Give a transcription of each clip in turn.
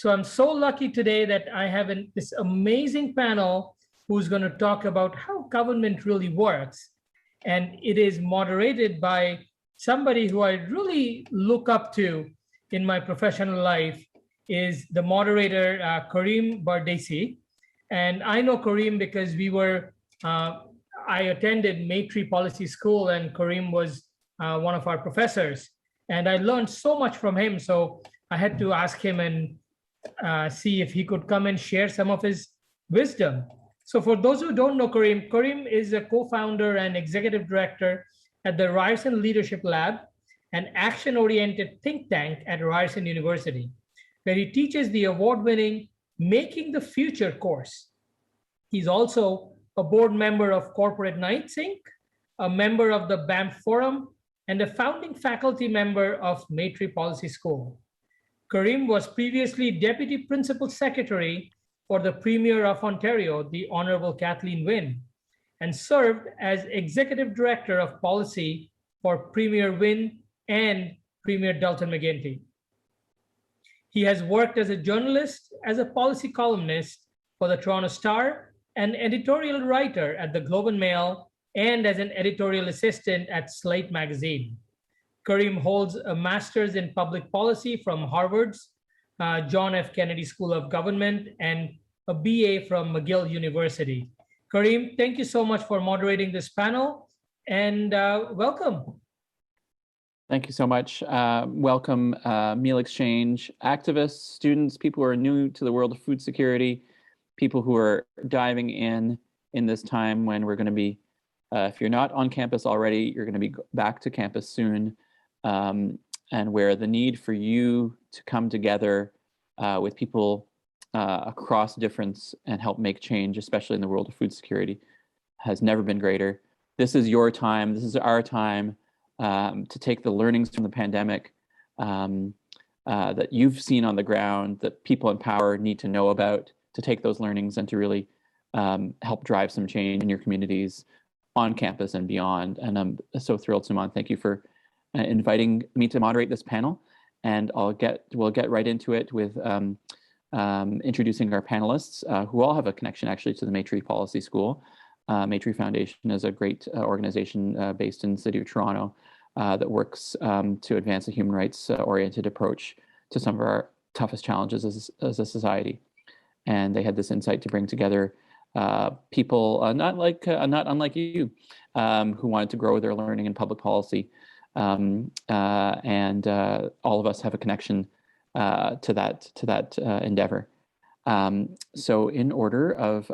So I'm so lucky today that I have this amazing panel who's going to talk about how government really works. And it is moderated by somebody who I really look up to in my professional life, is the moderator, Kareem Bardesi. And I know Kareem because I attended Maitree Policy School, and Kareem was one of our professors. And I learned so much from him. So I had to ask him and see if he could come and share some of his wisdom. So for those who don't know Kareem, Kareem is a co-founder and executive director at the Ryerson Leadership Lab, an action-oriented think tank at Ryerson University, where he teaches the award-winning Making the Future course. He's also a board member of Corporate Knights, Inc., a member of the BAMF Forum, and a founding faculty member of Maitree Policy School. Kareem was previously Deputy Principal Secretary for the Premier of Ontario, the Honorable Kathleen Wynne, and served as Executive Director of Policy for Premier Wynne and Premier Dalton McGuinty. He has worked as a journalist, as a policy columnist for the Toronto Star, an editorial writer at the Globe and Mail, and as an editorial assistant at Slate magazine. Kareem holds a master's in public policy from Harvard's John F. Kennedy School of Government and a BA from McGill University. Kareem, thank you so much for moderating this panel, and welcome. Thank you so much. Welcome, Meal Exchange activists, students, people who are new to the world of food security, people who are diving in this time when we're going to be, if you're not on campus already, you're going to be back to campus soon, and where the need for you to come together with people across difference and help make change, especially in the world of food security, has never been greater. This is your time. This is our time to take the learnings from the pandemic that you've seen on the ground, that people in power need to know about, to take those learnings and to really help drive some change in your communities, on campus and beyond. And I'm so thrilled, Suman. Thank you for inviting me to moderate this panel. And we'll get right into it with introducing our panelists, who all have a connection actually to the Maitree Policy School. Maitree Foundation is a great organization based in the city of Toronto that works to advance a human rights oriented approach to some of our toughest challenges as a society. And they had this insight to bring together people not unlike you, who wanted to grow their learning in public policy, and all of us have a connection to that endeavor. So in order of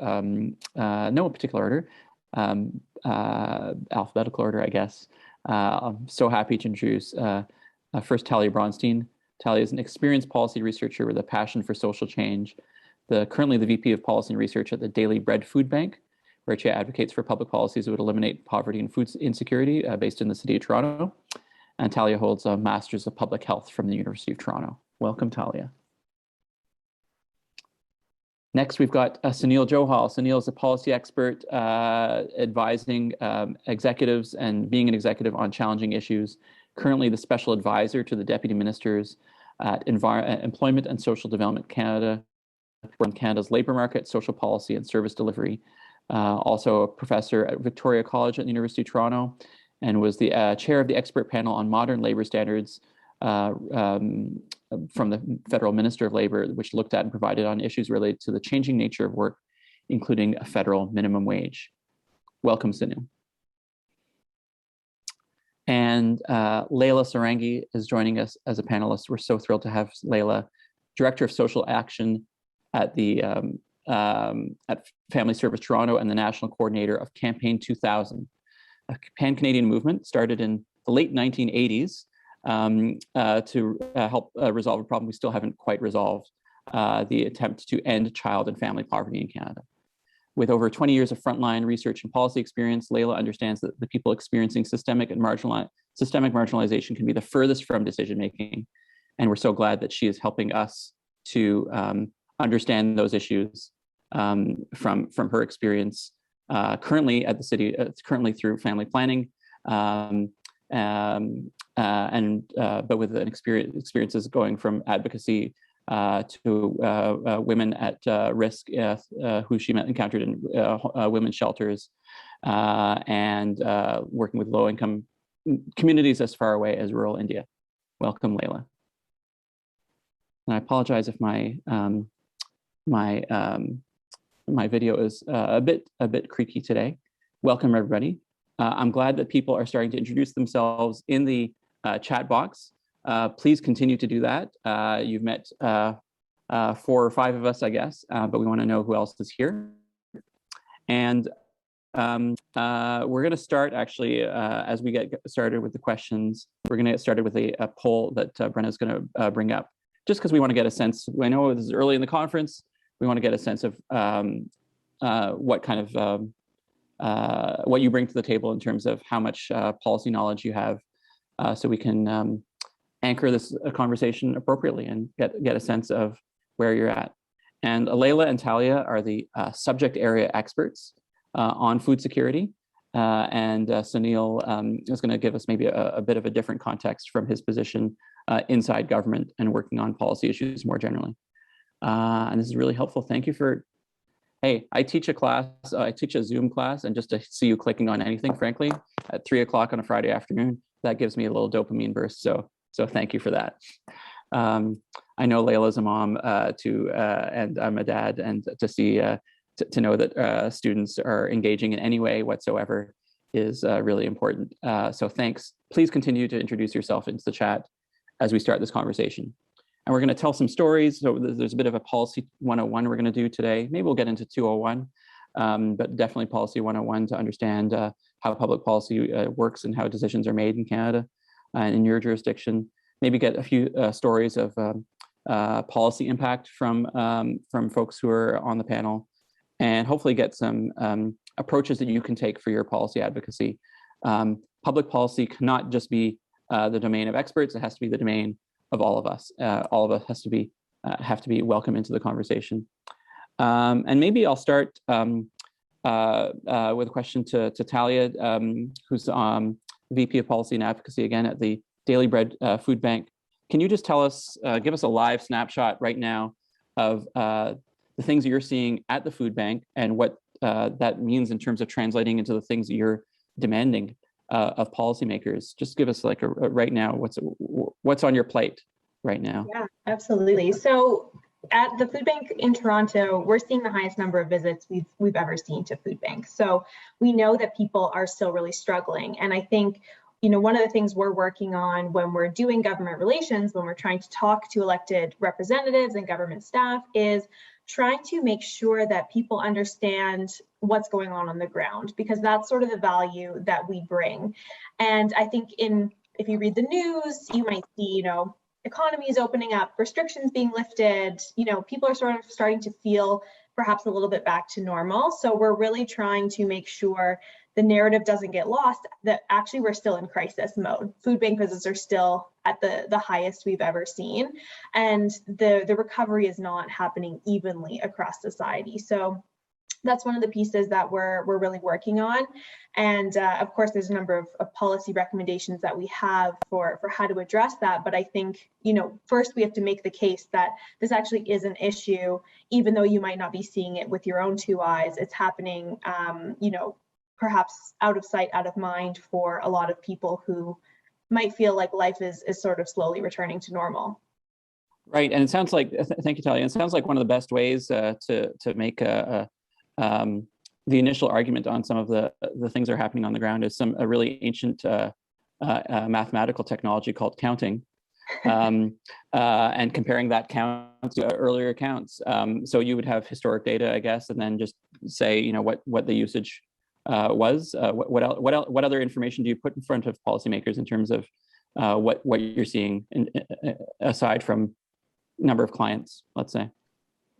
no particular order, alphabetical order, I guess. I'm so happy to introduce first Talia Bronstein. Talia is an experienced policy researcher with a passion for social change. Currently the VP of Policy and Research at the Daily Bread Food Bank, where she advocates for public policies that would eliminate poverty and food insecurity, based in the city of Toronto. And Talia holds a Master's of Public Health from the University of Toronto. Welcome, Talia. Next, we've got Sunil Johal. Sunil is a policy expert advising executives and being an executive on challenging issues. Currently the special advisor to the deputy ministers at Employment and Social Development Canada, from Canada's labour market, social policy, and service delivery. Also a professor at Victoria College at the University of Toronto, and was the chair of the expert panel on modern labour standards from the Federal Minister of Labour, which looked at and provided on issues related to the changing nature of work, including a federal minimum wage. Welcome, Sunil. And Leila Sarangi is joining us as a panelist. We're so thrilled to have Leila, Director of Social Action at the at Family Service Toronto and the National Coordinator of Campaign 2000, a pan-Canadian movement started in the late 1980s to help resolve a problem we still haven't quite resolved, the attempt to end child and family poverty in Canada. With over 20 years of frontline research and policy experience, Leila understands that the people experiencing systemic marginalization can be the furthest from decision-making. And we're so glad that she is helping us to understand those issues from her experience currently at the city, currently through family planning, but with an experiences going from advocacy to women at risk who she encountered in women's shelters, and working with low-income communities as far away as rural India. Welcome, Layla. And I apologize if my my video is a bit creaky today. Welcome, everybody. I'm glad that people are starting to introduce themselves in the chat box. Please continue to do that. You've met 4 or 5 of us, I guess, but we want to know who else is here. And we're going to start, actually, as we get started with the questions, we're going to get started with a poll that Brenna's going to bring up, just because we want to get a sense. I know this is early in the conference. We want to get a sense of what kind of what you bring to the table in terms of how much policy knowledge you have, so we can anchor this conversation appropriately and get a sense of where you're at. And Layla and Talia are the subject area experts on food security. And Sunil is going to give us maybe a bit of a different context from his position inside government and working on policy issues more generally. And this is really helpful. Thank you for, hey, I teach a class, I teach a Zoom class, and just to see you clicking on anything, frankly, at 3 o'clock on a Friday afternoon, that gives me a little dopamine burst. So thank you for that. I know Layla's a mom too, and I'm a dad, and to see, to know that students are engaging in any way whatsoever is really important. So thanks. Please continue to introduce yourself into the chat as we start this conversation. And we're going to tell some stories. So there's a bit of a policy 101 we're going to do today. Maybe we'll get into 201, but definitely policy 101 to understand how public policy works and how decisions are made in Canada and in your jurisdiction. Maybe get a few stories of policy impact from folks who are on the panel, and hopefully get some approaches that you can take for your policy advocacy. Public policy cannot just be the domain of experts. It has to be the domain of all of us. All of us have to be welcome into the conversation. And maybe I'll start with a question to Talia, who's VP of Policy and Advocacy again at the Daily Bread Food Bank. Can you just tell us, give us a live snapshot right now of the things that you're seeing at the food bank and what that means in terms of translating into the things that you're demanding of policymakers? Just give us like a right now, what's on your plate right now? Yeah, absolutely. So at the food bank in Toronto, we're seeing the highest number of visits we've ever seen to food banks. So we know that people are still really struggling. And I think, you know, one of the things we're working on when we're doing government relations, when we're trying to talk to elected representatives and government staff, is trying to make sure that people understand what's going on the ground, because that's sort of the value that we bring. And I think if you read the news, you might see, you know, economies opening up, restrictions being lifted, you know, people are sort of starting to feel perhaps a little bit back to normal. So we're really trying to make sure the narrative doesn't get lost, that actually we're still in crisis mode. Food bank visits are still at the highest we've ever seen, and the recovery is not happening evenly across society. So that's one of the pieces that we're really working on. And of course, there's a number of policy recommendations that we have for how to address that. But I think, you know, first we have to make the case that this actually is an issue, even though you might not be seeing it with your own 2 eyes. It's happening, you know, perhaps out of sight, out of mind for a lot of people who might feel like life is sort of slowly returning to normal. Right, and it sounds like, thank you, Talia. It sounds like one of the best ways to make the initial argument on some of the things that are happening on the ground is a really ancient mathematical technology called counting, and comparing that count to earlier counts. So you would have historic data, I guess, and then just say, you know, what the usage was. What other information do you put in front of policymakers in terms of what you're seeing aside from number of clients, let's say?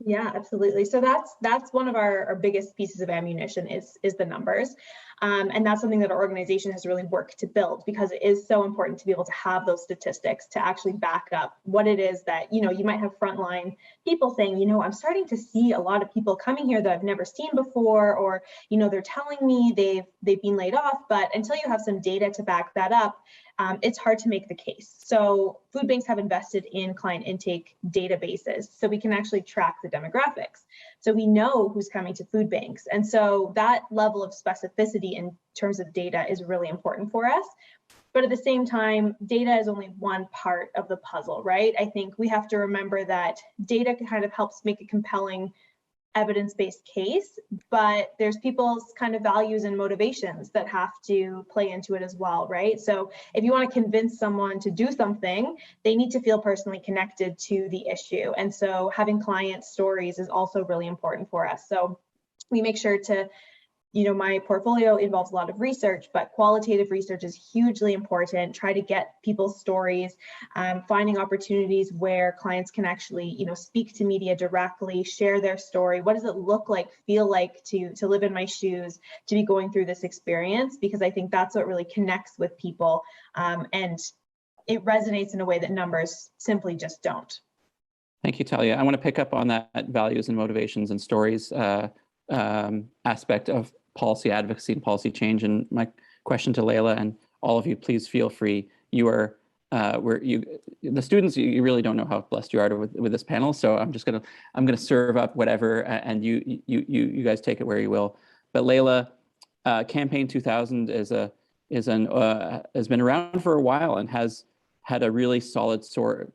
Yeah, absolutely. So that's one of our biggest pieces of ammunition is the numbers. And that's something that our organization has really worked to build, because it is so important to be able to have those statistics to actually back up what it is that, you might have frontline people saying, I'm starting to see a lot of people coming here that I've never seen before, or, they're telling me they've been laid off, but until you have some data to back that up, it's hard to make the case. So food banks have invested in client intake databases so we can actually track the demographics. So we know who's coming to food banks. And so that level of specificity in terms of data is really important for us. But at the same time, data is only one part of the puzzle, right? I think we have to remember that data kind of helps make a compelling evidence-based case, but there's people's kind of values and motivations that have to play into it as well, right? So if you want to convince someone to do something, they need to feel personally connected to the issue. And so having client stories is also really important for us. So we make sure to, my portfolio involves a lot of research, but qualitative research is hugely important. Try to get people's stories, finding opportunities where clients can actually, speak to media directly, share their story. What does it look like, feel like to live in my shoes, to be going through this experience? Because I think that's what really connects with people, and it resonates in a way that numbers simply just don't. Thank you, Talia. I want to pick up on that values and motivations and stories aspect of policy advocacy and policy change. And my question to Leila and all of you, please feel free. You are, the students, you really don't know how blessed you are with this panel. So I'm gonna serve up whatever, and you guys take it where you will. But Leila, Campaign 2000 has been around for a while and has had a really solid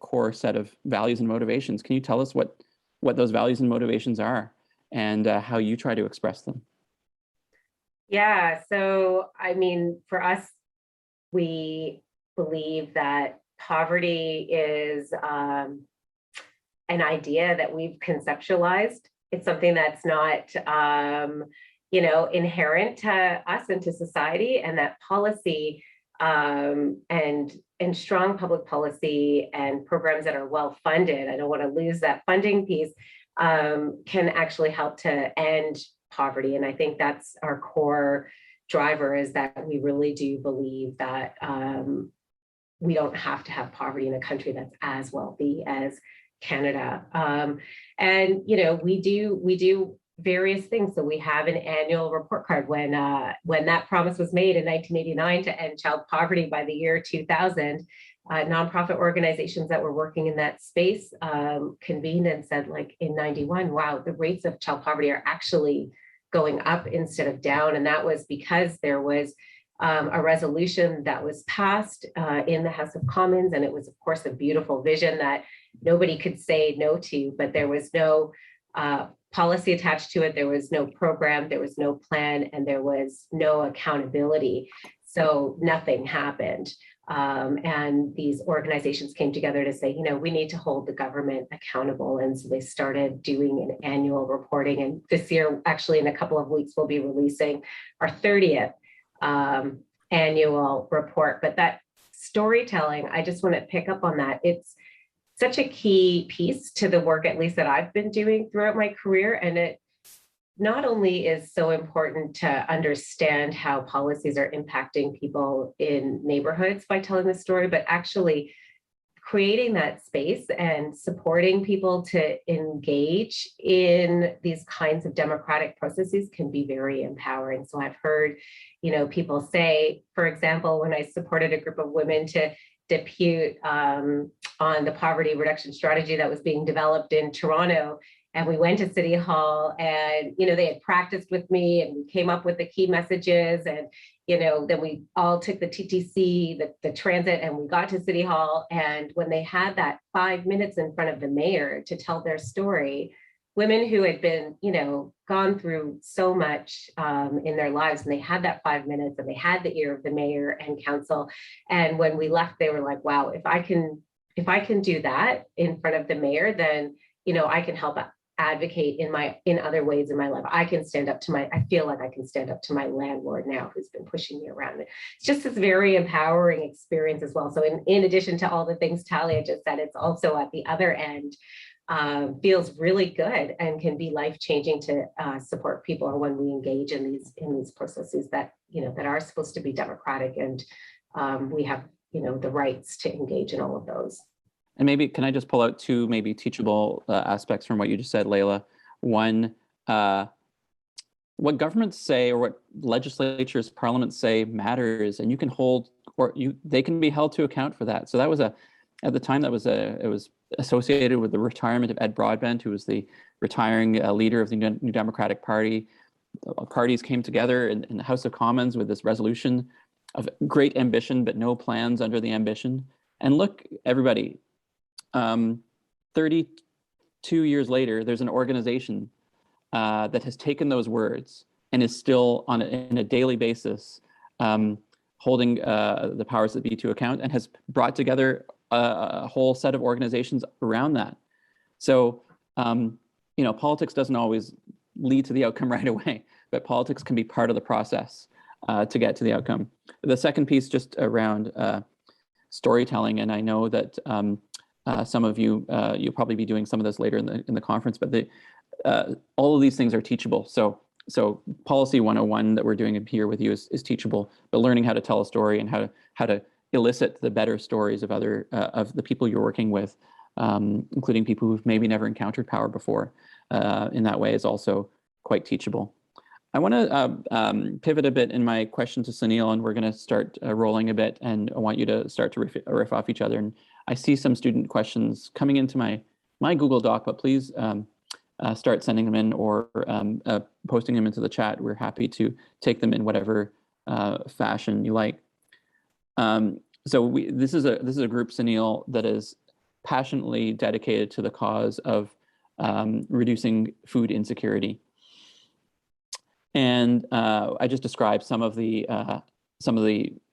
core set of values and motivations. Can you tell us what those values and motivations are, and how you try to express them? Yeah, so I mean, for us, we believe that poverty is an idea that we've conceptualized. It's something that's not, inherent to us and to society, and that policy and strong public policy and programs that are well funded, I don't want to lose that funding piece, can actually help to end poverty. And I think that's our core driver, is that we really do believe that we don't have to have poverty in a country that's as wealthy as Canada. And we do various things. So we have an annual report card. When that promise was made in 1989 to end child poverty by the year 2000, nonprofit organizations that were working in that space convened and said, like, in 91, wow, the rates of child poverty are actually going up instead of down. And that was because there was a resolution that was passed in the House of Commons. And it was, of course, a beautiful vision that nobody could say no to, but there was no policy attached to it. There was no program, there was no plan, and there was no accountability. So nothing happened. And these organizations came together to say, we need to hold the government accountable. And so they started doing an annual reporting. And this year, actually, in a couple of weeks, we'll be releasing our 30th annual report. But that storytelling, I just want to pick up on that. It's such a key piece to the work, at least that I've been doing throughout my career. And it not only is so important to understand how policies are impacting people in neighborhoods by telling the story, but actually creating that space and supporting people to engage in these kinds of democratic processes can be very empowering. So I've heard, people say, for example, when I supported a group of women to depute on the poverty reduction strategy that was being developed in Toronto, and we went to City Hall, and they had practiced with me, and we came up with the key messages, and then we all took the TTC, the transit, and we got to City Hall. And when they had that 5 minutes in front of the mayor to tell their story, women who had been gone through so much in their lives, and they had that 5 minutes, and they had the ear of the mayor and council. And when we left, they were like, wow, if I can do that in front of the mayor, then I can help advocate in other ways in my life. I feel like I can stand up to my landlord now, who's been pushing me around. It's just this very empowering experience as well. So in addition to all the things Talia just said, it's also at the other end feels really good and can be life-changing to support people when we engage in these processes that that are supposed to be democratic, and we have the rights to engage in all of those. And maybe can I just pull out two maybe teachable aspects from what you just said, Layla? One, what governments say or what legislatures, parliaments say matters, and you can hold, or they can be held to account for that. So that was at the time it was associated with the retirement of Ed Broadbent, who was the retiring leader of the New Democratic Party. Parties came together in the House of Commons with this resolution of great ambition, but no plans under the ambition. And look, everybody, 32 years later, there's an organization that has taken those words and is still in a daily basis holding the powers that be to account, and has brought together a whole set of organizations around that. So, politics doesn't always lead to the outcome right away, but politics can be part of the process to get to the outcome. The second piece, just around storytelling, and I know that some of you, you'll probably be doing some of this later in the conference, but all of these things are teachable. So policy 101 that we're doing here with you is teachable, but learning how to tell a story and how to elicit the better stories of of the people you're working with, including people who've maybe never encountered power before, in that way is also quite teachable. I want to pivot a bit in my question to Sunil, and we're going to start rolling a bit, and I want you to start to riff off each other. And I see some student questions coming into my Google Doc, but please start sending them in or posting them into the chat. We're happy to take them in whatever fashion you like. So this is a group, Sunil, that is passionately dedicated to the cause of reducing food insecurity. And I just described some of the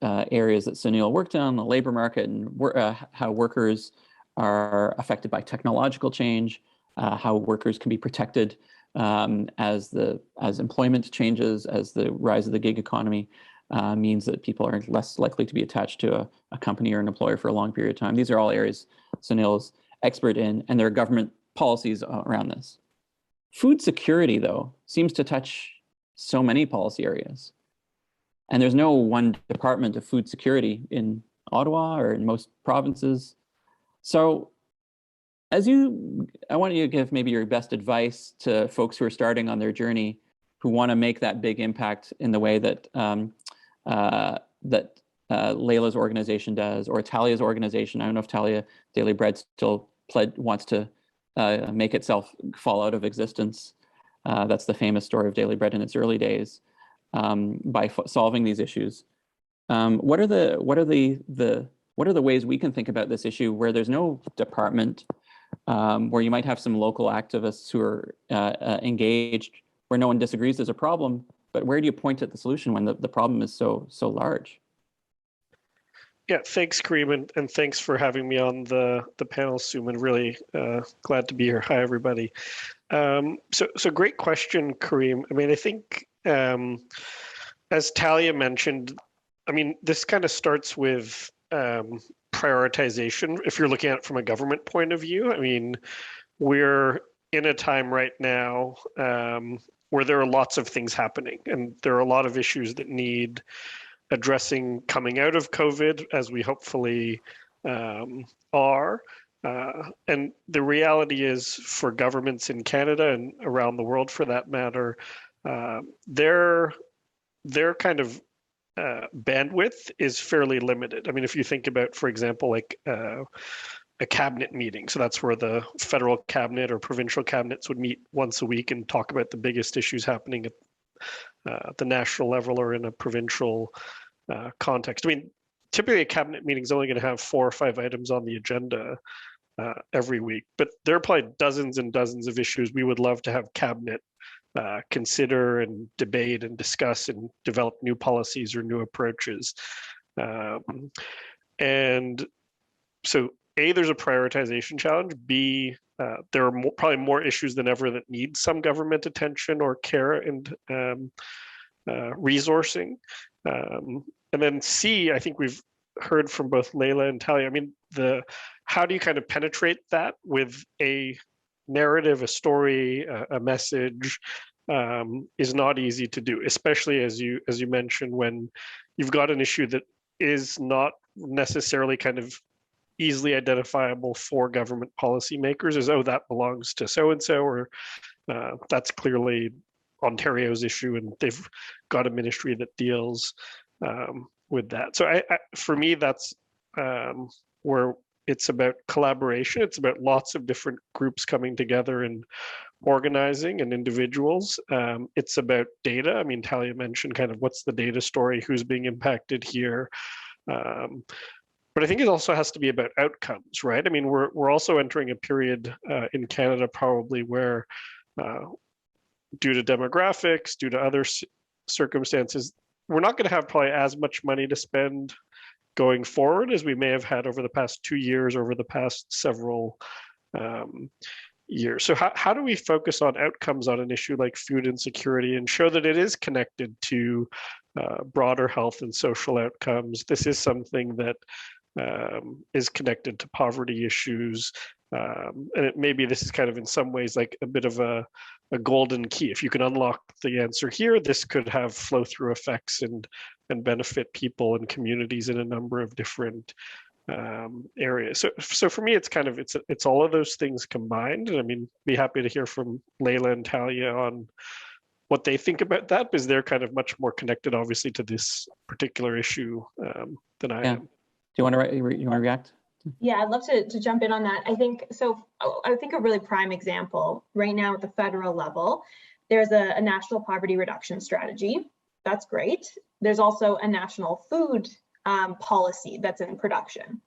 areas that Sunil worked on, the labor market, and how workers are affected by technological change, how workers can be protected as employment changes, as the rise of the gig economy means that people are less likely to be attached to a company or an employer for a long period of time. These are all areas Sunil is expert in, and there are government policies around this. Food security, though, seems to touch so many policy areas. And there's no one department of food security in Ottawa or in most provinces. So I want you to give maybe your best advice to folks who are starting on their journey, who want to make that big impact in the way that Layla's organization does, or Talia's organization. I don't know if Talia Daily Bread still wants to make itself fall out of existence. That's the famous story of Daily Bread in its early days. By solving these issues, what are the ways we can think about this issue where there's no department, where you might have some local activists who are engaged, where no one disagrees there's a problem, but where do you point at the solution when the problem is so large? Yeah, thanks, Kareem, and thanks for having me on the panel, Suman. Really glad to be here. Hi, everybody. So great question, Kareem. I mean, I think as Talia mentioned, I mean, this kind of starts with prioritization. If you're looking at it from a government point of view, I mean, we're in a time right now where there are lots of things happening, and there are a lot of issues that need addressing coming out of COVID, as we hopefully are. And the reality is, for governments in Canada and around the world for that matter, their kind of bandwidth is fairly limited. I mean, if you think about, for example, like a cabinet meeting, so that's where the federal cabinet or provincial cabinets would meet once a week and talk about the biggest issues happening at the national level or in a provincial context. I mean, typically a cabinet meeting is only going to have 4 or 5 items on the agenda every week, but there are probably dozens and dozens of issues we would love to have cabinet consider and debate and discuss and develop new policies or new approaches. And so A, there's a prioritization challenge. B, there are probably more issues than ever that need some government attention or care and resourcing. And then C, I think we've heard from both Layla and Talia. I mean, how do you kind of penetrate that with a narrative, a story, a message is not easy to do, especially as you mentioned, when you've got an issue that is not necessarily kind of easily identifiable for government policymakers as, oh, that belongs to so and so, or that's clearly Ontario's issue, and they've got a ministry that deals with that. So for me, that's where it's about collaboration. It's about lots of different groups coming together and organizing, and individuals. It's about data. I mean, Talia mentioned kind of what's the data story, who's being impacted here. But I think it also has to be about outcomes, right? I mean, we're also entering a period in Canada probably where, due to demographics, due to other circumstances, we're not going to have probably as much money to spend going forward as we may have had over the past 2 years, over the past several years. So how do we focus on outcomes on an issue like food insecurity and show that it is connected to broader health and social outcomes? This is something that is connected to poverty issues. And maybe this is kind of in some ways like a bit of a golden key. If you can unlock the answer here, this could have flow through effects and benefit people and communities in a number of different areas. So for me, it's kind of, it's all of those things combined. And I mean, be happy to hear from Leila and Talia on what they think about that, because they're kind of much more connected, obviously, to this particular issue than I am. Do you want to react? Yeah, I'd love to jump in on that. I think so. I think a really prime example right now at the federal level, there's a national poverty reduction strategy. That's great. There's also a national food policy that's in production.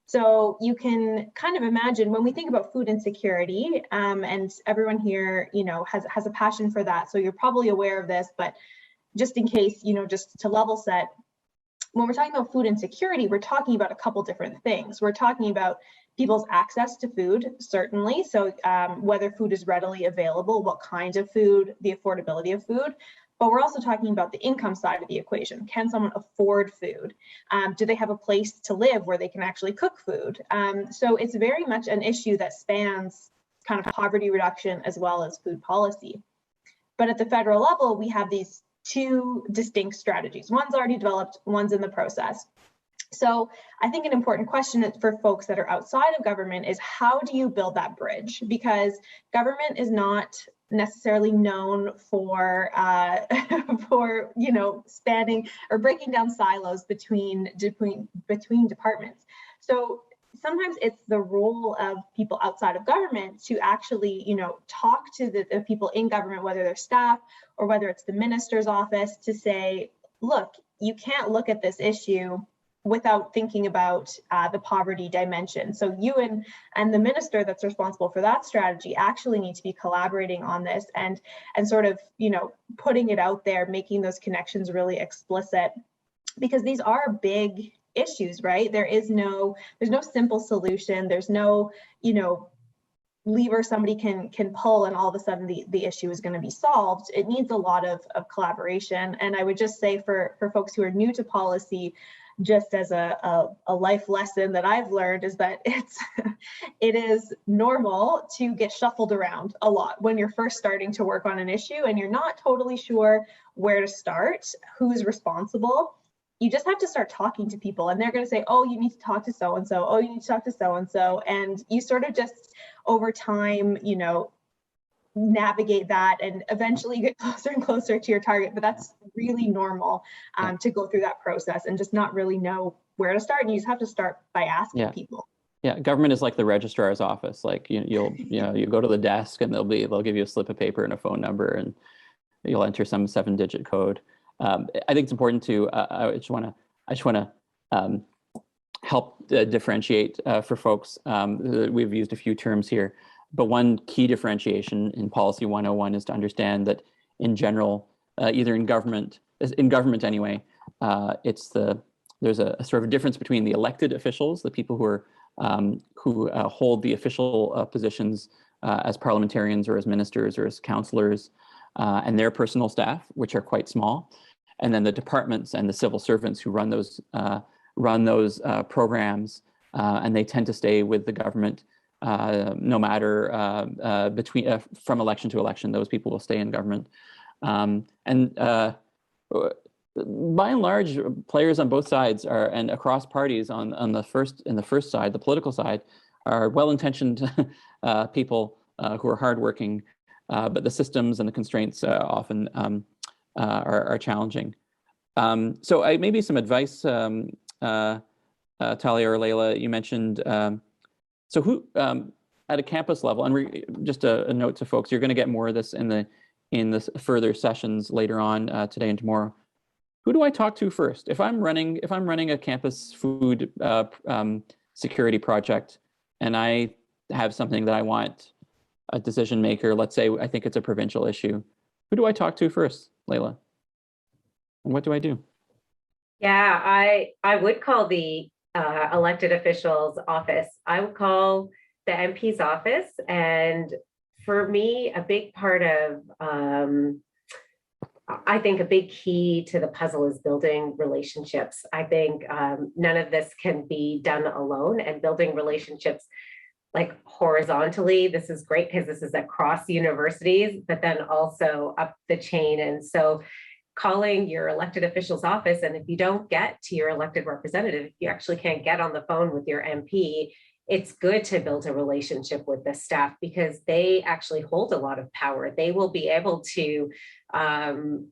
So you can kind of imagine when we think about food insecurity, and everyone here, has a passion for that. So you're probably aware of this, but just in case, just to level set, when we're talking about food insecurity, we're talking about a couple different things. We're talking about people's access to food, certainly. So whether food is readily available, what kinds of food, the affordability of food. But we're also talking about the income side of the equation. Can someone afford food? Do they have a place to live where they can actually cook food? So it's very much an issue that spans kind of poverty reduction as well as food policy. But at the federal level, we have these two distinct strategies. One's already developed, one's in the process. So I think an important question for folks that are outside of government is, how do you build that bridge? Because government is not necessarily known for spanning or breaking down silos between departments. So sometimes it's the role of people outside of government to actually, talk to the people in government, whether they're staff or whether it's the minister's office, to say, look, you can't look at this issue without thinking about the poverty dimension. So you and the minister that's responsible for that strategy actually need to be collaborating on this and sort of, putting it out there, making those connections really explicit, because these are big issues, right? There's no simple solution. There's no, lever somebody can pull and all of a sudden the issue is going to be solved. It needs a lot of collaboration. And I would just say for folks who are new to policy, just as a life lesson that I've learned, is that it is normal to get shuffled around a lot when you're first starting to work on an issue and you're not totally sure where to start, who's responsible. You just have to start talking to people, and they're going to say, oh, you need to talk to so-and-so. Oh, you need to talk to so-and-so. And you sort of just over time, navigate that, and eventually you get closer and closer to your target. But that's really normal to go through that process and just not really know where to start. And you just have to start by asking people. Yeah, government is like the registrar's office. Like you go to the desk and they'll give you a slip of paper and a phone number, and you'll enter some 7-digit code. I think it's important to. I just want to help differentiate for folks. We've used a few terms here, but one key differentiation in Policy 101 is to understand that in general, either in government anyway, there's a sort of difference between the elected officials, the people who hold the official positions as parliamentarians or as ministers or as councillors, and their personal staff, which are quite small, and then the departments and the civil servants who run those programs, and they tend to stay with the government no matter from election to election, those people will stay in government. By and large, players on both sides and across parties in the first side, the political side, are well-intentioned people who are hardworking, but the systems and the constraints often are challenging. So maybe some advice, Talia or Leila, you mentioned. So who at a campus level, and just a note to folks, you're going to get more of this in the further sessions later on today and tomorrow. Who do I talk to first? If I'm running a campus food security project, and I have something that I want a decision maker, let's say I think it's a provincial issue, who do I talk to first, Leila? And what do I do? Yeah, I would call the elected officials' office. I would call the MP's office. And for me, a big part of, I think a big key to the puzzle is building relationships. I think none of this can be done alone, and building relationships like horizontally. This is great because this is across universities, but then also up the chain. And so calling your elected official's office, and if you don't get to your elected representative, if you actually can't get on the phone with your MP, it's good to build a relationship with the staff because they actually hold a lot of power. They will be able to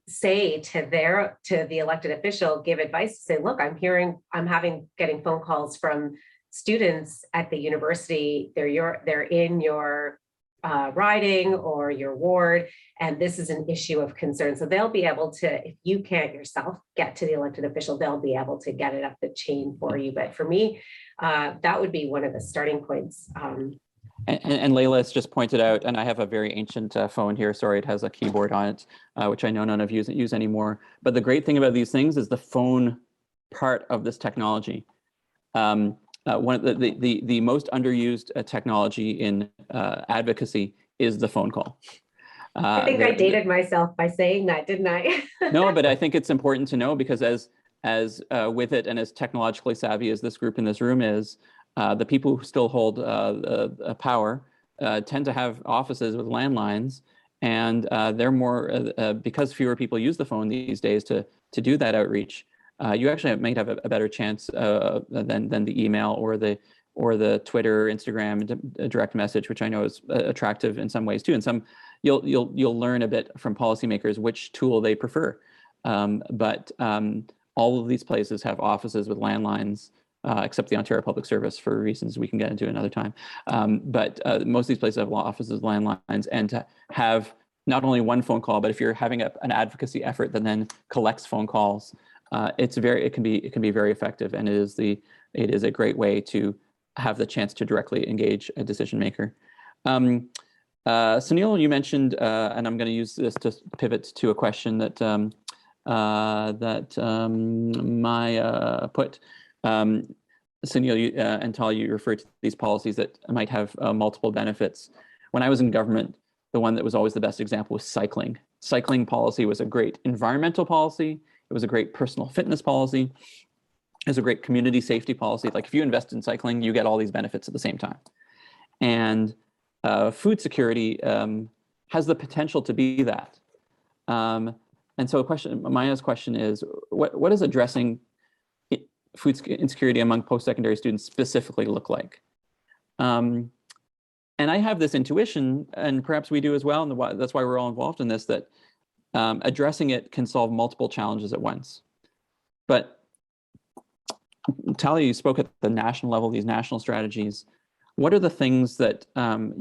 say to the elected official, give advice, say, look, I'm getting phone calls from students at the university. They're in your riding or your ward, and this is an issue of concern. So they'll be able to, if you can't yourself get to the elected official, they'll be able to get it up the chain for you. But for me, that would be one of the starting points. And Leila has just pointed out, and I have a very ancient phone here. Sorry, it has a keyboard on it, which I know none of you use anymore. But the great thing about these things is the phone part of this technology. One of the most underused technology in advocacy is the phone call. I think I dated myself by saying that, didn't I? No, but I think it's important to know because as with it and as technologically savvy as this group in this room is, the people who still hold power tend to have offices with landlines, and they're more because fewer people use the phone these days to do that outreach. You actually might have a better chance than the email or the Twitter, Instagram direct message, which I know is attractive in some ways too. And some you'll learn a bit from policymakers which tool they prefer. But all of these places have offices with landlines, except the Ontario Public Service for reasons we can get into another time. But most of these places have offices with landlines, and to have not only one phone call, but if you're having an advocacy effort that then collects phone calls, it can be very effective, and it is a great way to have the chance to directly engage a decision maker. Sunil, you mentioned, and I'm going to use this to pivot to a question that Maya put. Sunil and Talia, you referred to these policies that might have multiple benefits. When I was in government, the one that was always the best example was cycling. Cycling policy was a great environmental policy. It was a great personal fitness policy. It was a great community safety policy. Like if you invest in cycling, you get all these benefits at the same time. And food security has the potential to be that. And so Maya's question is, what does addressing food insecurity among post-secondary students specifically look like? And I have this intuition, and perhaps we do as well, and that's why we're all involved in this, that addressing it can solve multiple challenges at once. But Talia, you spoke at the national level, these national strategies. What are the things that the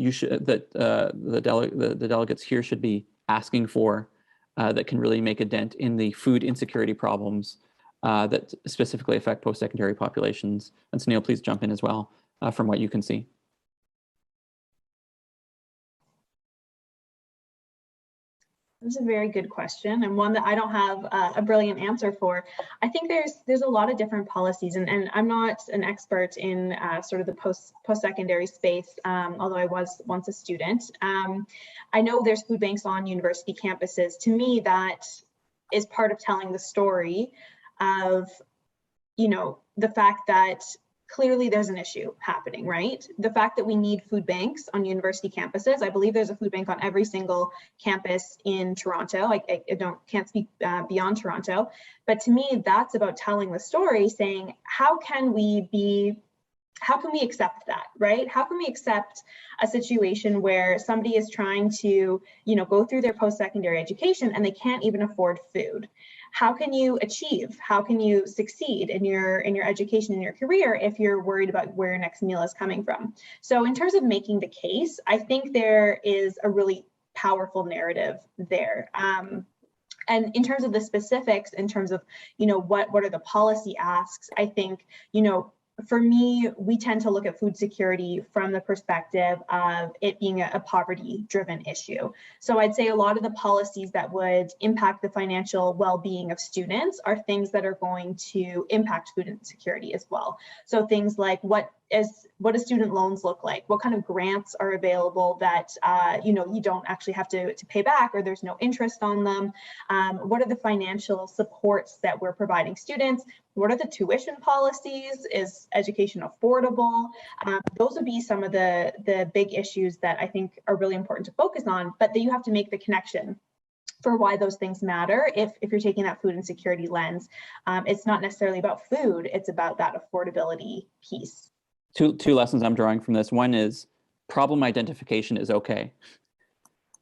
delegates here should be asking for that can really make a dent in the food insecurity problems that specifically affect post-secondary populations? And Sunil, please jump in as well from what you can see. That's a very good question, and one that I don't have a brilliant answer for. I think there's a lot of different policies, and I'm not an expert in sort of the post-secondary space, although I was once a student. I know there's food banks on university campuses. To me, that is part of telling the story of, the fact that clearly there's an issue happening, right? The fact that we need food banks on university campuses, I believe there's a food bank on every single campus in Toronto. I can't speak beyond Toronto, but to me, that's about telling the story, saying, how can we accept that, right? How can we accept a situation where somebody is trying to, go through their post-secondary education and they can't even afford food? How can you achieve? How can you succeed in your education, in your career, if you're worried about where your next meal is coming from? So in terms of making the case, I think there is a really powerful narrative there. And in terms of the specifics, in terms of, what are the policy asks, I think, for me, we tend to look at food security from the perspective of it being a poverty-driven issue. So I'd say a lot of the policies that would impact the financial well-being of students are things that are going to impact food insecurity as well. So things like what do student loans look like? What kind of grants are available that you don't actually have to pay back, or there's no interest on them? What are the financial supports that we're providing students? What are the tuition policies? Is education affordable? Those would be some of the big issues that I think are really important to focus on, but that you have to make the connection for why those things matter. If you're taking that food insecurity lens, it's not necessarily about food, it's about that affordability piece. Two lessons I'm drawing from this. One is problem identification is okay.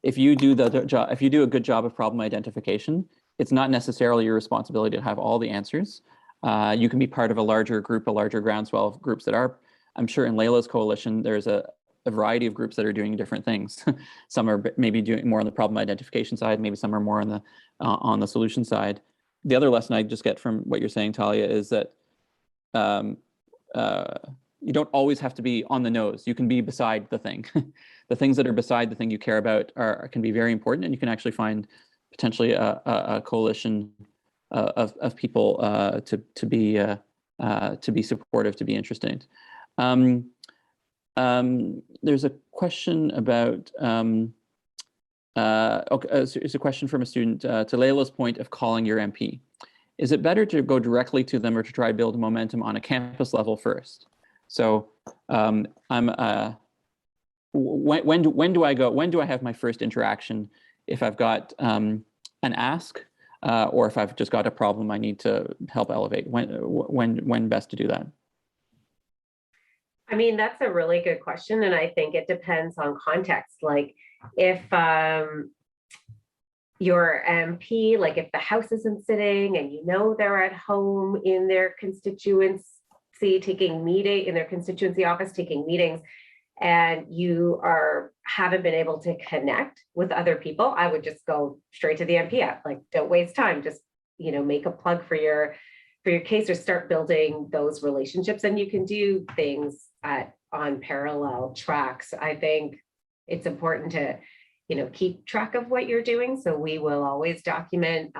If you do a good job of problem identification, it's not necessarily your responsibility to have all the answers. You can be part of a larger group, a larger groundswell of groups that are, I'm sure in Layla's coalition, there's a variety of groups that are doing different things. Some are maybe doing more on the problem identification side, maybe some are more on the solution side. The other lesson I just get from what you're saying, Talia, is that you don't always have to be on the nose. You can be beside the thing. The things that are beside the thing you care about can be very important, and you can actually find potentially a coalition of people to be supportive, to be interested. There's a question about it's a question from a student to Layla's point of calling your MP. Is it better to go directly to them or to try build momentum on a campus level first? So when do I go? When do I have my first interaction? If I've got an ask, or if I've just got a problem I need to help elevate. When best to do that? I mean, that's a really good question, and I think it depends on context. Like if your MP, like if the House isn't sitting and they're at home in their constituency in their constituency office taking meetings, and you haven't been able to connect with other people, I would just go straight to the MP app. Like, don't waste time. Just make a plug for your case, or start building those relationships. And you can do things on parallel tracks. I think it's important to keep track of what you're doing. So we will always document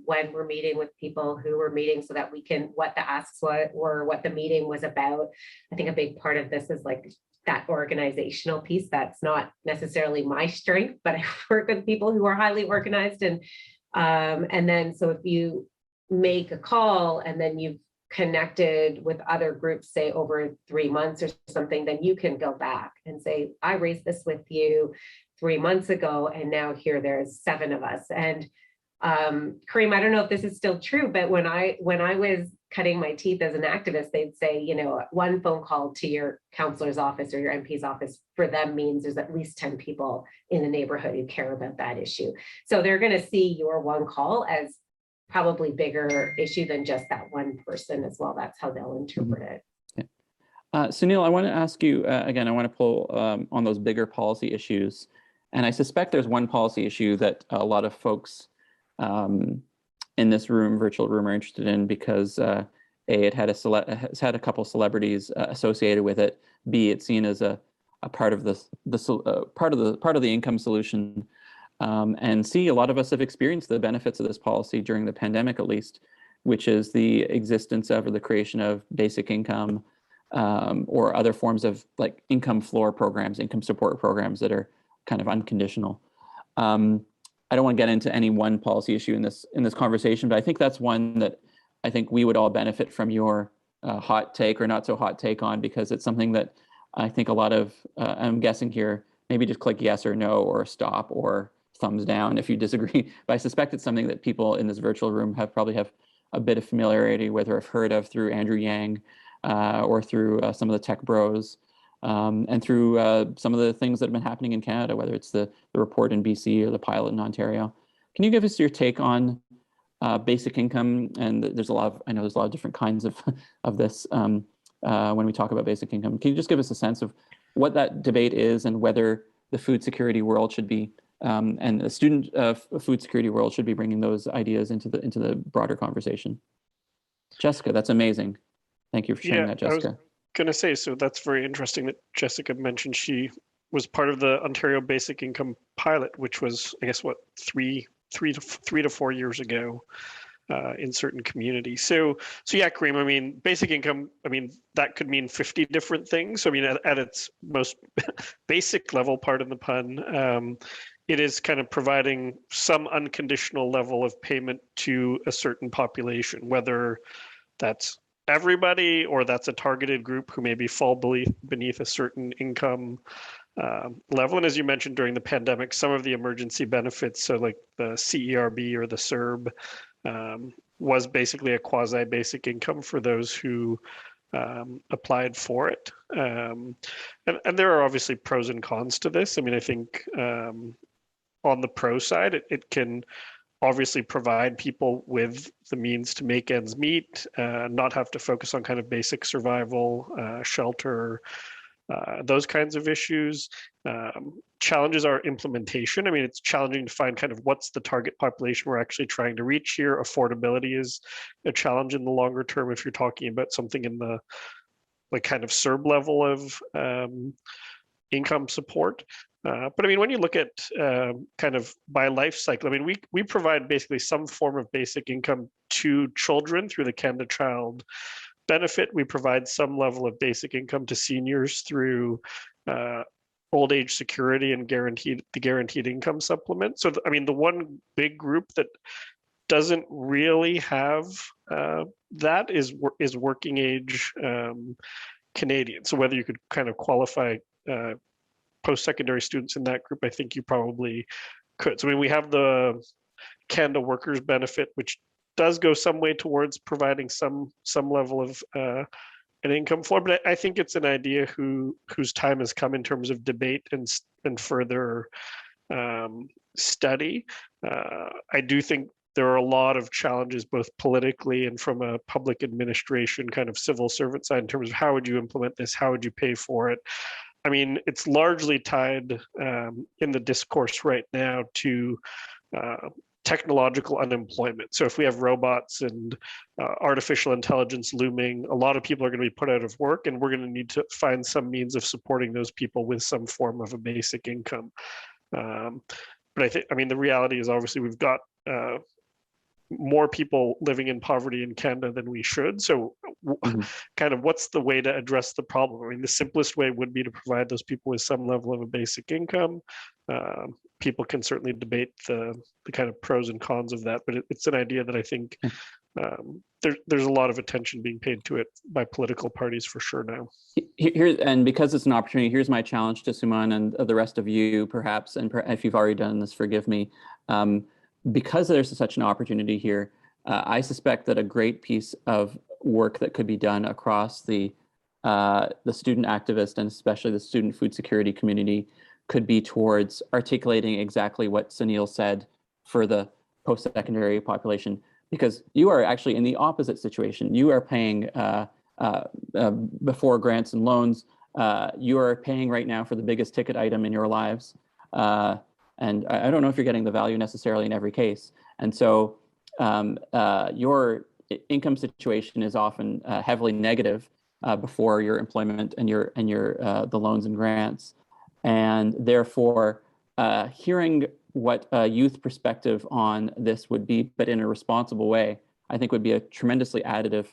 when we're meeting with people, who we're meeting, so that we can, what the asks were, what the meeting was about. I think a big part of this is like that organizational piece. That's not necessarily my strength, but I work with people who are highly organized. And then, so if you make a call and then you've connected with other groups, say over 3 months or something, then you can go back and say, I raised this with you 3 months ago, and now there's 7 of us. And Kareem, I don't know if this is still true, but when I was cutting my teeth as an activist, they'd say, one phone call to your counselor's office or your MP's office for them means there's at least 10 people in the neighborhood who care about that issue. So they're going to see your one call as probably bigger issue than just that one person as well. That's how they'll interpret it. Yeah. Sunil, I want to ask you, again, I want to pull on those bigger policy issues. And I suspect there's one policy issue that a lot of folks in this virtual room, are interested in, because A, it's had a couple celebrities associated with it. B, it's seen as a part of part of the income solution. And C, a lot of us have experienced the benefits of this policy during the pandemic, at least, which is the existence of, or the creation of, basic income or other forms of like income floor programs, income support programs that are kind of unconditional. I don't want to get into any one policy issue in this conversation, but I think that's one that I think we would all benefit from your hot take or not so hot take on, because it's something that I think a lot of, I'm guessing here, maybe just click yes or no or stop or thumbs down if you disagree. But I suspect it's something that people in this virtual room probably have a bit of familiarity with or have heard of through Andrew Yang or through some of the tech bros and through some of the things that have been happening in Canada, whether it's the report in BC or the pilot in Ontario. Can you give us your take on basic income? And there's a lot of, I know there's a lot of different kinds of this when we talk about basic income. Can you just give us a sense of what that debate is and whether the food security world should be and the student food security world should be bringing those ideas into the broader conversation? Jessica, that's amazing. Thank you for sharing that, Jessica. I was going to say, so that's very interesting that Jessica mentioned she was part of the Ontario Basic Income pilot, which was, I guess, what, three to 4 years ago in certain communities. So yeah, Kareem, I mean, basic income, I mean, that could mean 50 different things. So I mean, at its most basic level, pardon the pun, it is kind of providing some unconditional level of payment to a certain population, whether that's everybody or that's a targeted group who maybe fall beneath a certain income level. And as you mentioned, during the pandemic, some of the emergency benefits, so like the CERB or the CERB, was basically a quasi-basic income for those who applied for it. And there are obviously pros and cons to this. I mean, I think on the pro side, it can obviously provide people with the means to make ends meet, not have to focus on kind of basic survival, shelter, those kinds of issues. Challenges are implementation. I mean, it's challenging to find kind of what's the target population we're actually trying to reach here. Affordability is a challenge in the longer term if you're talking about something in the like kind of CERB level of income support. But I mean, when you look at kind of by life cycle, I mean, we provide basically some form of basic income to children through the Canada Child benefit. We provide some level of basic income to seniors through old age security and the guaranteed income supplement. So, I mean, the one big group that doesn't really have that is working age Canadians. So whether you could kind of qualify post-secondary students in that group, I think you probably could. So I mean, we have the Canada Workers Benefit, which does go some way towards providing some level of an income floor, but I think it's an idea whose time has come in terms of debate and further study. I do think there are a lot of challenges, both politically and from a public administration kind of civil servant side, in terms of how would you implement this, how would you pay for it. I mean, it's largely tied in the discourse right now to technological unemployment. So if we have robots and artificial intelligence looming, a lot of people are going to be put out of work, and we're going to need to find some means of supporting those people with some form of a basic income. But I mean, the reality is obviously we've got more people living in poverty in Canada than we should. So kind of what's the way to address the problem? I mean, the simplest way would be to provide those people with some level of a basic income. People can certainly debate the kind of pros and cons of that, but it's an idea that I think there's a lot of attention being paid to it by political parties for sure now. Here, and because it's an opportunity, here's my challenge to Suman and the rest of you, perhaps, and if you've already done this, forgive me. Because there's such an opportunity here, I suspect that a great piece of work that could be done across the student activist and especially the student food security community could be towards articulating exactly what Sunil said for the post-secondary population, because you are actually in the opposite situation. You are paying before grants and loans. You are paying right now for the biggest ticket item in your lives. And I don't know if you're getting the value necessarily in every case. And so your income situation is often heavily negative before your employment and your the loans and grants. And therefore, hearing what a youth perspective on this would be, but in a responsible way, I think would be a tremendously additive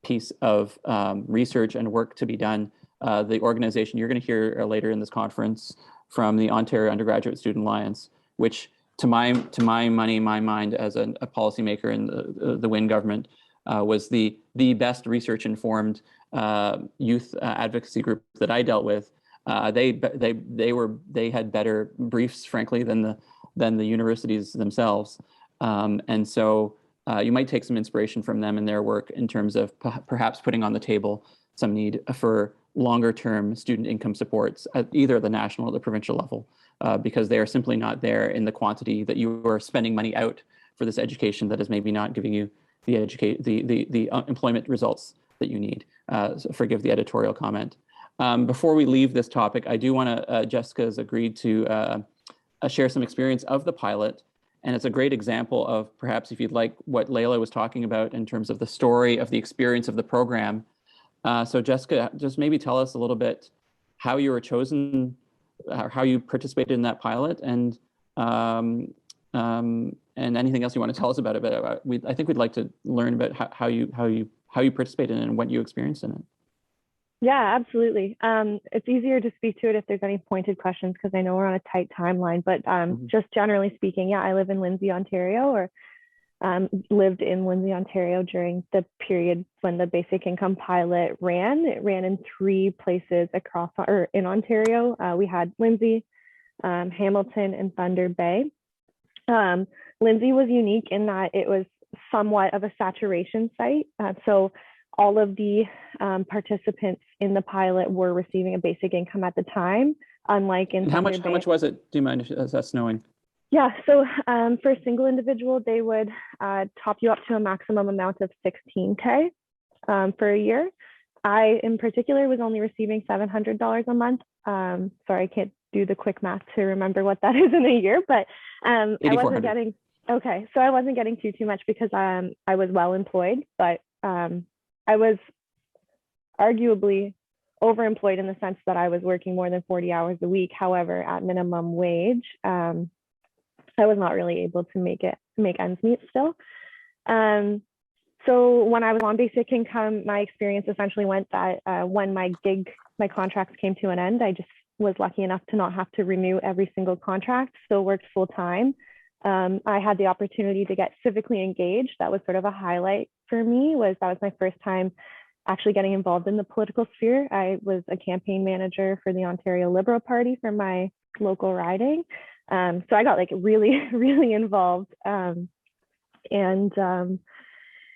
piece of research and work to be done. The organization you're going to hear later in this conference from the Ontario Undergraduate Student Alliance, which to my mind as a policymaker in the Wynne government, was the best research-informed youth advocacy group that I dealt with. They had better briefs, frankly, than the universities themselves, and so you might take some inspiration from them in their work in terms of perhaps putting on the table some need for longer-term student income supports at either the national or the provincial level, because they are simply not there in the quantity that you are spending money out for this education that is maybe not giving you the employment results that you need. So forgive the editorial comment. Before we leave this topic, I do want to, Jessica has agreed to share some experience of the pilot. And it's a great example of perhaps, if you'd like, what Layla was talking about in terms of the story of the experience of the program. So Jessica, just maybe tell us a little bit how you were chosen, or how you participated in that pilot, and anything else you want to tell us about it. I think we'd like to learn about how you participated in it and what you experienced in it. Yeah, absolutely. It's easier to speak to it if there's any pointed questions, because I know we're on a tight timeline, but just generally speaking, yeah, I live in Lindsay, Ontario, or lived in Lindsay, Ontario during the period when the basic income pilot ran. It ran in 3 places across, or in Ontario. We had Lindsay, Hamilton, and Thunder Bay. Lindsay was unique in that it was somewhat of a saturation site. So all of the participants in the pilot were receiving a basic income at the time, unlike in Thunder Bay. How much was it? Do you mind if that's knowing? Yeah, so for a single individual, they would top you up to a maximum amount of $16K for a year. I, in particular, was only receiving $700 a month. Sorry, I can't do the quick math to remember what that is in a year, but I wasn't getting, okay, so I wasn't getting too much because I was well employed, but I was arguably overemployed in the sense that I was working more than 40 hours a week. However, at minimum wage, I was not really able to make ends meet still. So when I was on basic income, my experience essentially went that when my contracts came to an end, I just was lucky enough to not have to renew every single contract, still worked full time. I had the opportunity to get civically engaged. That was sort of a highlight for me. That was my first time actually getting involved in the political sphere. I was a campaign manager for the Ontario Liberal Party for my local riding. So I got like really, really involved.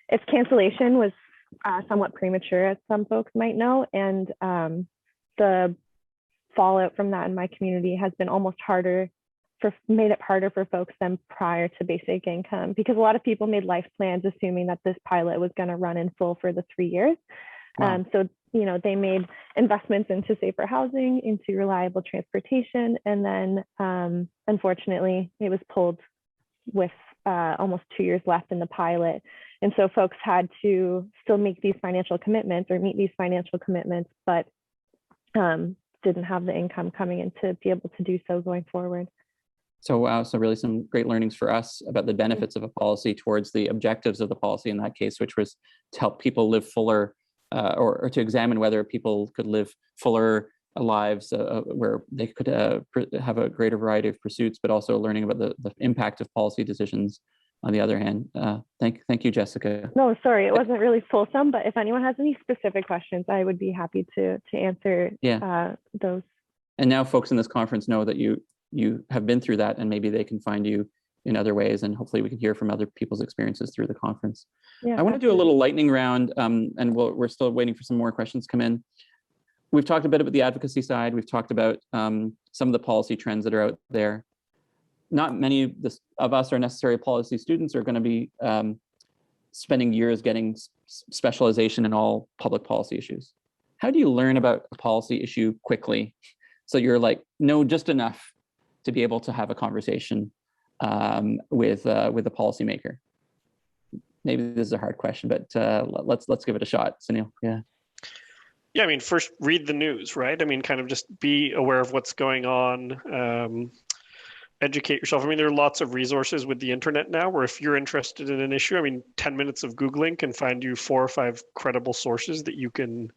Its cancellation was somewhat premature, as some folks might know. And the fallout from that in my community has been almost made it harder for folks than prior to basic income, because a lot of people made life plans assuming that this pilot was going to run in full for the 3 years. Wow. So, they made investments into safer housing, into reliable transportation, and then unfortunately it was pulled with almost 2 years left in the pilot. And so folks had to still make these financial commitments or meet these financial commitments, but didn't have the income coming in to be able to do so going forward. So wow, so really some great learnings for us about the benefits of a policy towards the objectives of the policy in that case, which was to help people live fuller, or to examine whether people could live fuller lives where they could have a greater variety of pursuits, but also learning about the impact of policy decisions on the other hand. Thank you, Jessica. No, sorry, it wasn't really fulsome, but if anyone has any specific questions, I would be happy to answer those. And now folks in this conference know that you have been through that, and maybe they can find you in other ways, and hopefully we can hear from other people's experiences through the conference. Yeah, I want to do a little lightning round, and we're still waiting for some more questions to come in. We've talked a bit about the advocacy side. We've talked about some of the policy trends that are out there. Not many of us are necessary policy students are going to be spending years getting specialization in all public policy issues. How do you learn about a policy issue quickly so you're like, know just enough to be able to have a conversation with a policymaker? Maybe this is a hard question, but let's give it a shot, Sunil. Yeah. Yeah, I mean, first read the news, right? I mean, kind of just be aware of what's going on. Educate yourself. I mean, there are lots of resources with the internet now where if you're interested in an issue, I mean, 10 minutes of Googling can find you 4 or 5 credible sources that you can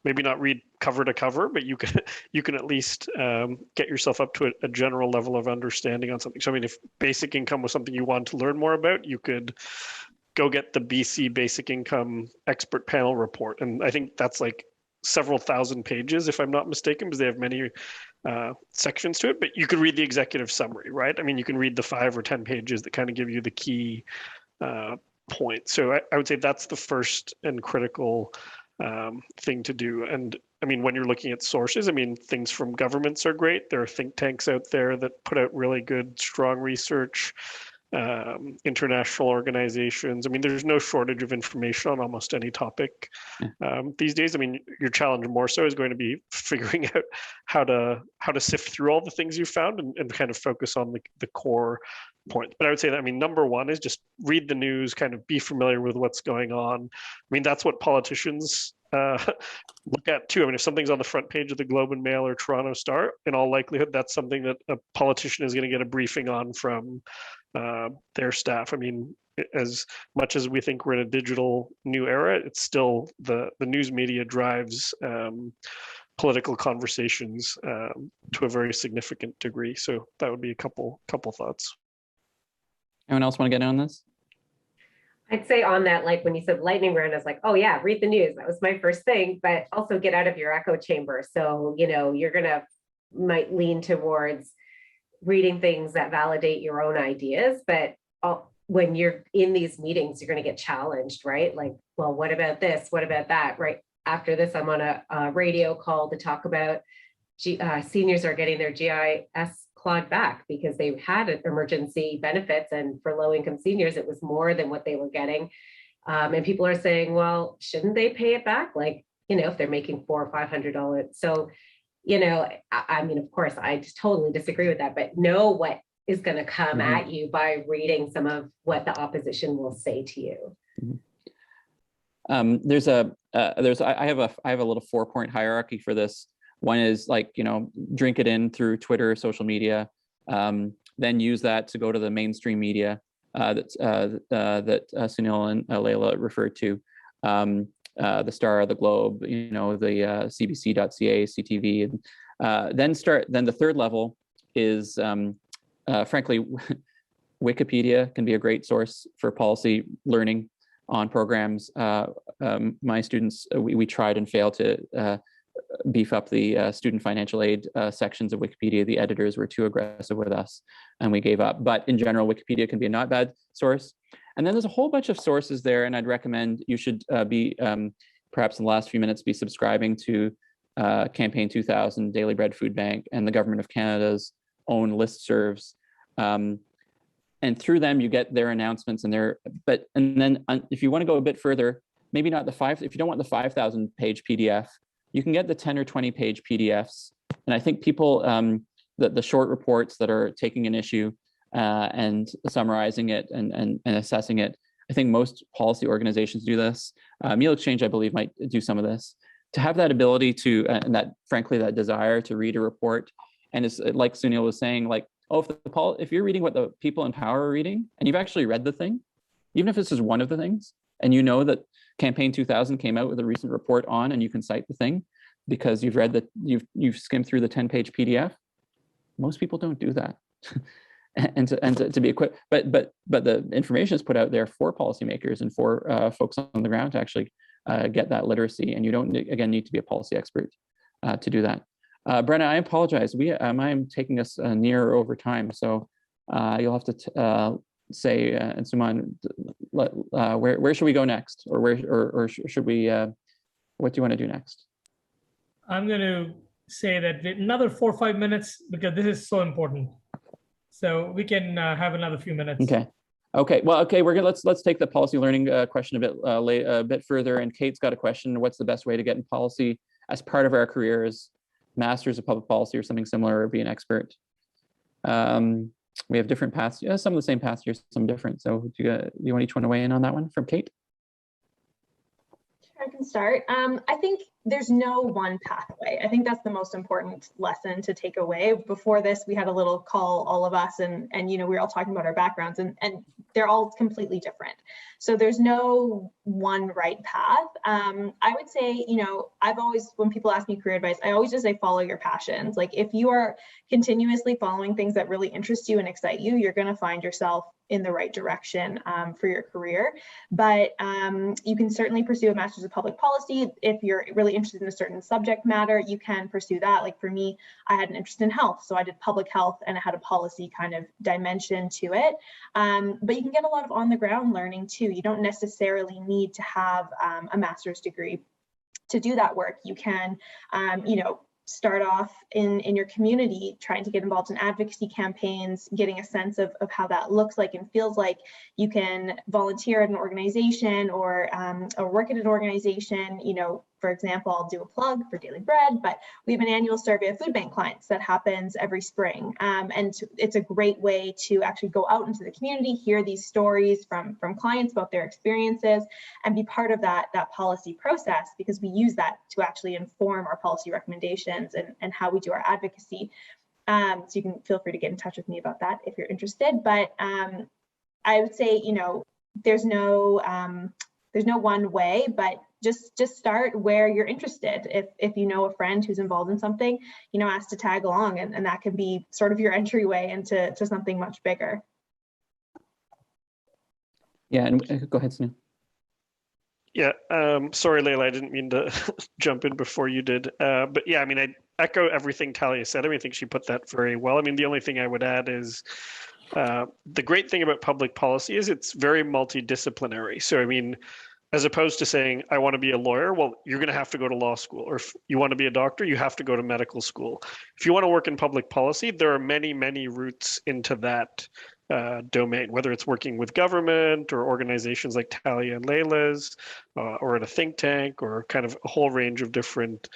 maybe not read cover to cover, but you can at least get yourself up to a general level of understanding on something. So I mean, if basic income was something you wanted to learn more about, you could go get the BC Basic Income Expert Panel report. And I think that's like several thousand pages, if I'm not mistaken, because they have many sections to it. But you could read the executive summary, right? I mean, you can read the 5 or 10 pages that kind of give you the key points. So I would say that's the first and critical thing to do. And I mean, when you're looking at sources, I mean, things from governments are great. There are think tanks out there that put out really good, strong research. International organizations. I mean, there's no shortage of information on almost any topic these days. I mean, your challenge more so is going to be figuring out how to sift through all the things you found and kind of focus on the core points. But I would say that, I mean, number one is just read the news, kind of be familiar with what's going on. I mean, that's what politicians look at too. I mean, if something's on the front page of the Globe and Mail or Toronto Star, in all likelihood, that's something that a politician is going to get a briefing on from their staff. I mean, as much as we think we're in a digital new era, it's still the news media drives political conversations to a very significant degree. So that would be a couple thoughts. Anyone else want to get in on this? I'd say on that, like when you said lightning round, I was like, oh yeah, read the news. That was my first thing, but also get out of your echo chamber. So, you know, you're might lean towards reading things that validate your own ideas, but when you're in these meetings, you're going to get challenged, right? Like, well, what about this? What about that? Right after this, I'm on a radio call to talk about seniors are getting their GIS clawed back because they had emergency benefits, and for low-income seniors, it was more than what they were getting. And people are saying, well, shouldn't they pay it back? Like, you know, if they're making $400 or $500. So, you know, I mean, of course, I just totally disagree with that, but know what is going to come at you by reading some of what the opposition will say to you. I have a little 4-point hierarchy for this. One is like, you know, drink it in through Twitter, social media, then use that to go to the mainstream media that Sunil and Layla referred to, the Star, the Globe, you know, the CBC.ca, CTV, and then the third level is, frankly, Wikipedia can be a great source for policy learning on programs. My students, we tried and failed to beef up the student financial aid sections of Wikipedia. The editors were too aggressive with us and we gave up. But in general, Wikipedia can be a not bad source. And then there's a whole bunch of sources there, and I'd recommend you should be, perhaps in the last few minutes, be subscribing to Campaign 2000, Daily Bread Food Bank, and the Government of Canada's own listservs. And through them, you get their announcements and then if you want to go a bit further, maybe not if you don't want the 5,000 page PDF, you can get the 10 or 20 page PDFs. And I think people, the short reports that are taking an issue and summarizing it and assessing it, I think most policy organizations do this. Meal Exchange, I believe, might do some of this. To have that ability to, and that, frankly, that desire to read a report, and it's like Sunil was saying, like, oh, if you're reading what the people in power are reading, and you've actually read the thing, even if this is one of the things, and you know that Campaign 2000 came out with a recent report on, and you can cite the thing because you've read you've skimmed through the 10-page PDF. Most people don't do that. and to be equipped, but the information is put out there for policymakers and for folks on the ground to actually get that literacy. And you don't again need to be a policy expert to do that. Brenna, I apologize. I'm taking us near over time, so you'll have to say, and Suman, where should we go next, or should we? What do you want to do next? I'm going to say that another 4 or 5 minutes, because this is so important. So we can have another few minutes. Okay. Well, okay. Let's take the policy learning question a bit further. And Kate's got a question: what's the best way to get in policy as part of our careers? Masters of public policy or something similar, or be an expert. We have different paths. Yeah, some of the same paths here, some different. So do you want each one to weigh in on that one from Kate? Sure, I can start. I think there's no one pathway. I think that's the most important lesson to take away. Before this, we had a little call, all of us, and you know, we were all talking about our backgrounds, and they're all completely different. So there's no one right path. I would say, you know, I've always, when people ask me career advice, I always just say follow your passions. Like if you are continuously following things that really interest you and excite you, you're going to find yourself in the right direction for your career. But you can certainly pursue a master's of public policy. If you're really interested in a certain subject matter, you can pursue that. Like for me, I had an interest in health, so I did public health and it had a policy kind of dimension to it. But you can get a lot of on the ground learning too. You don't necessarily need to have a master's degree to do that work. You can, start off in your community, trying to get involved in advocacy campaigns, getting a sense of how that looks like and feels like. You can volunteer at an organization or work at an organization. For example, I'll do a plug for Daily Bread, but we have an annual survey of food bank clients that happens every spring. And it's a great way to actually go out into the community, hear these stories from clients about their experiences, and be part of that policy process, because we use that to actually inform our policy recommendations and how we do our advocacy. So you can feel free to get in touch with me about that if you're interested. But I would say, there's no one way, but just start where you're interested. If you know a friend who's involved in something, ask to tag along, and that can be sort of your entryway into something much bigger. Yeah, and go ahead, Sunil. Yeah, sorry, Layla, I didn't mean to jump in before you did. But yeah, I echo everything Talia said. I think she put that very well. The only thing I would add is the great thing about public policy is it's very multidisciplinary. So, as opposed to saying, I want to be a lawyer, well, you're going to have to go to law school. Or if you want to be a doctor, you have to go to medical school. If you want to work in public policy, there are many, many routes into that domain, whether it's working with government or organizations like Talia and Layla's, or at a think tank, or kind of a whole range of different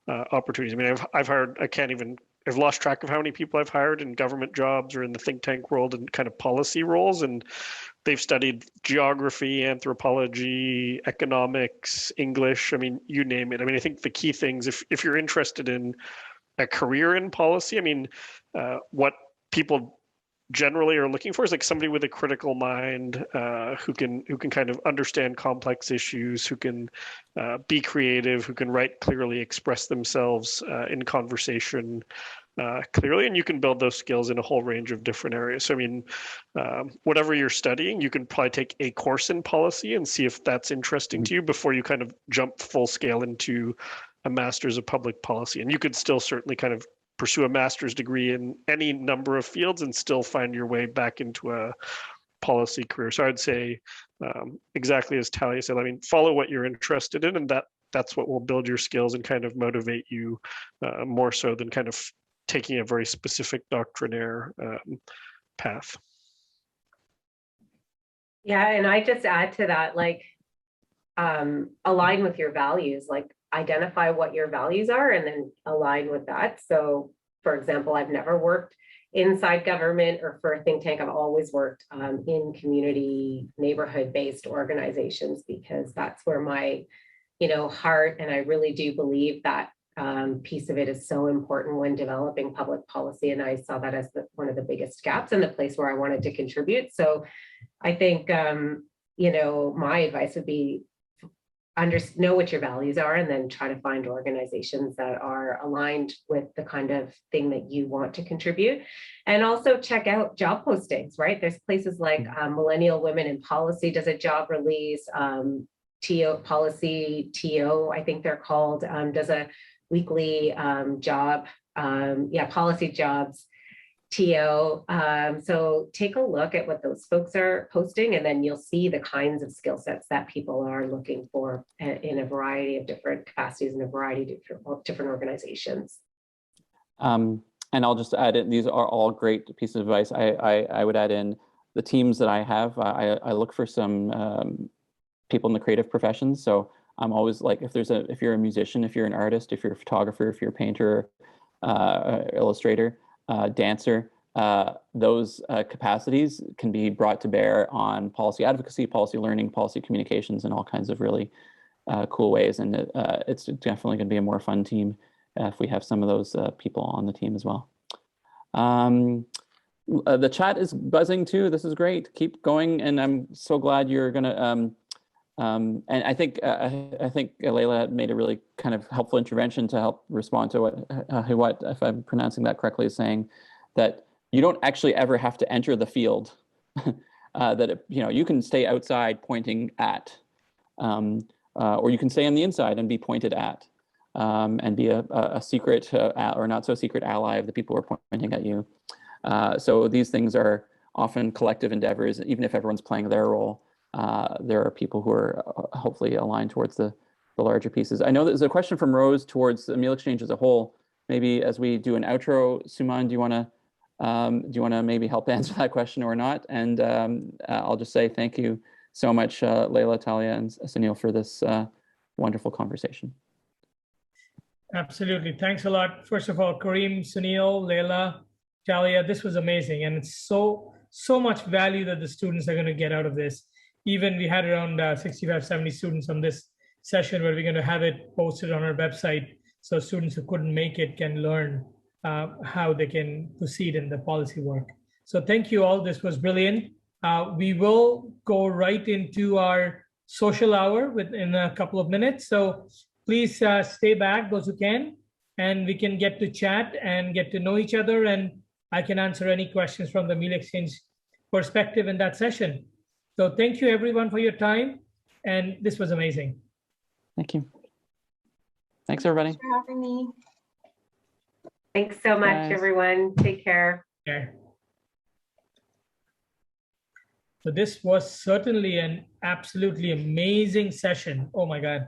opportunities. I've hired, I've lost track of how many people I've hired in government jobs or in the think tank world and kind of policy roles. And they've studied geography, anthropology, economics, English, you name it. I think the key things, if you're interested in a career in policy, what people generally are looking for is like somebody with a critical mind, who can kind of understand complex issues, who can be creative, who can write clearly, express themselves in conversation clearly, and you can build those skills in a whole range of different areas. So whatever you're studying, you can probably take a course in policy and see if that's interesting to you before you kind of jump full scale into a master's of public policy. And you could still certainly kind of pursue a master's degree in any number of fields and still find your way back into a policy career. So I'd say exactly as Talia said, follow what you're interested in, and that's what will build your skills and kind of motivate you more so than kind of taking a very specific doctrinaire path. Yeah, and I just add to that, align with your values, identify what your values are and then align with that. So, for example, I've never worked inside government or for a think tank. I've always worked in community, neighborhood-based organizations, because that's where my, heart, and I really do believe that piece of it is so important when developing public policy. And I saw that as one of the biggest gaps and the place where I wanted to contribute. So I think, my advice would be know what your values are, and then try to find organizations that are aligned with the kind of thing that you want to contribute. And also check out job postings, right? There's places like Millennial Women in Policy does a job release, Policy, I think they're called, does a weekly job, policy jobs, TO. So take a look at what those folks are posting, and then you'll see the kinds of skill sets that people are looking for in a variety of different capacities in a variety of different organizations. And I'll just add in, these are all great pieces of advice. I would add in the teams that I have. I look for some people in the creative professions. So I'm always like, if you're a musician, if you're an artist, if you're a photographer, if you're a painter, illustrator, dancer, those capacities can be brought to bear on policy advocacy, policy learning, policy communications, and all kinds of really cool ways. And it's definitely going to be a more fun team if we have some of those people on the team as well. The chat is buzzing too. This is great. Keep going, and I'm so glad you're going to. And I think Layla made a really kind of helpful intervention to help respond to what, if I'm pronouncing that correctly, is saying that you don't actually ever have to enter the field that you can stay outside pointing at, or you can stay on the inside and be pointed at, and be a secret or not so secret ally of the people who are pointing at you. So these things are often collective endeavors. Even if everyone's playing their role, there are people who are hopefully aligned towards the larger pieces. I know there's a question from Rose towards the meal exchange as a whole. Maybe as we do an outro, Suman, do you want to maybe help answer that question or not? And I'll just say thank you so much, Leila, Talia, and Sunil, for this wonderful conversation. Absolutely. Thanks a lot. First of all, Kareem, Sunil, Leila, Talia, this was amazing. And it's so much value that the students are going to get out of this. Even we had around 65, 70 students on this session where we're going to have it posted on our website. So students who couldn't make it can learn how they can proceed in the policy work. So thank you all. This was brilliant. We will go right into our social hour within a couple of minutes. So please stay back, those who can, and we can get to chat and get to know each other. And I can answer any questions from the Meal Exchange perspective in that session. So thank you everyone for your time. And this was amazing. Thank you. Thanks, everybody. Thanks for having me. Thanks so much, everyone. Take care. Okay. So this was certainly an absolutely amazing session. Oh my God.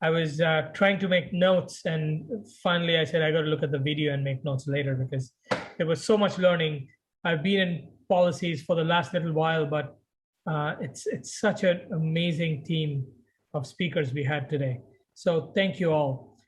I was trying to make notes, and finally I said, I got to look at the video and make notes later because there was so much learning. I've been in policies for the last little while, but it's such an amazing team of speakers we had today. So thank you all.